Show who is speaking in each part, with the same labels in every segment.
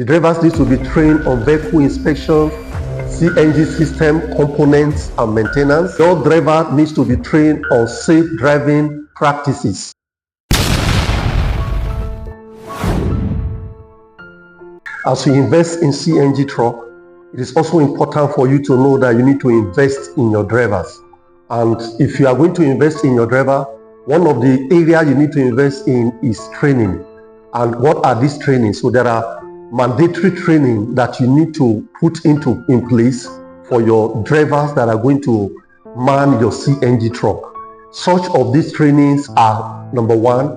Speaker 1: The drivers need to be trained on vehicle inspection, CNG system components and maintenance. Your driver needs to be trained on safe driving practices. As you invest in CNG truck, it is also important for you to know that you need to invest in your drivers. And if you are going to invest in your driver, one of the areas you need to invest in is training. And what are these trainings? So there are mandatory training that you need to put in place for your drivers that are going to man your CNG truck. Such of these trainings are: number one,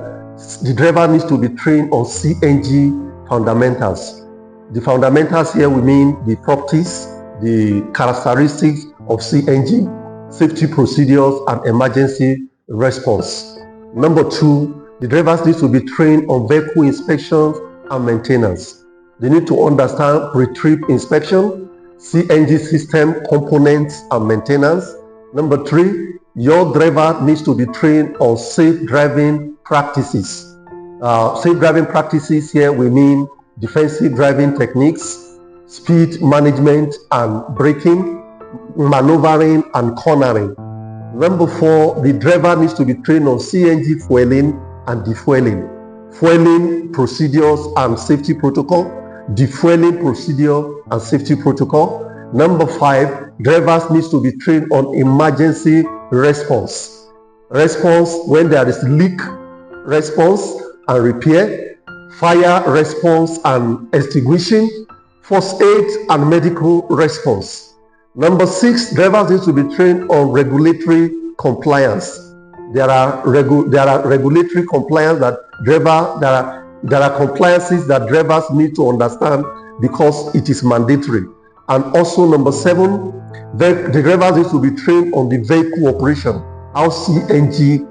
Speaker 1: the driver needs to be trained on CNG fundamentals. The fundamentals here, we mean the properties, the characteristics of CNG, safety procedures, and emergency response. Number two, the drivers need to be trained on vehicle inspections and maintenance. They need to understand pre-trip inspection, CNG system components and maintenance. Number three, your driver needs to be trained on safe driving practices. Safe driving practices here, we mean defensive driving techniques, speed management and braking, maneuvering and cornering. Number four, the driver needs to be trained on CNG fueling and defueling, fueling procedures and safety protocol, defueling procedure and safety protocol. Number five, drivers need to be trained on emergency response. Response when there is leak response and repair, fire response and extinguishing, first aid and medical response. Number six, drivers need to be trained on regulatory compliance. There are regulatory compliance that there are compliances that drivers need to understand because it is mandatory. And also number seven, the drivers need to be trained on the vehicle operation, how CNG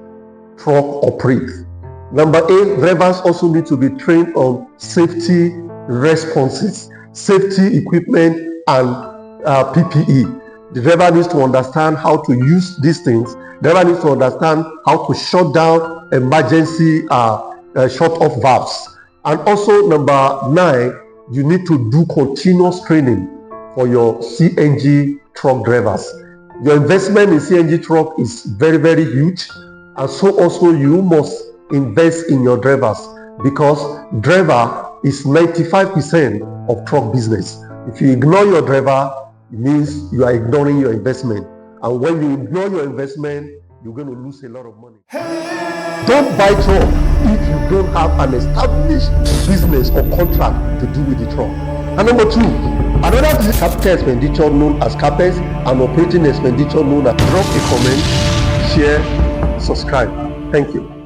Speaker 1: truck operates. Number eight, drivers also need to be trained on safety responses, safety equipment and PPE. The driver needs to understand how to use these things. The driver needs to understand how to shut down emergency shut-off valves. And also number nine, you need to do continuous training for your CNG truck drivers. Your investment in CNG truck is very, very huge, and so also you must invest in your drivers, because driver is 95% of truck business. If you ignore your driver, it means you are ignoring your investment, and when you ignore your investment, you're going to lose a lot of money. Don't buy truck if you don't have an established business or contract to do with the truck. And number two, another capital expenditure known as CapEx and operating expenditure known as drop a comment, share, subscribe. Thank you.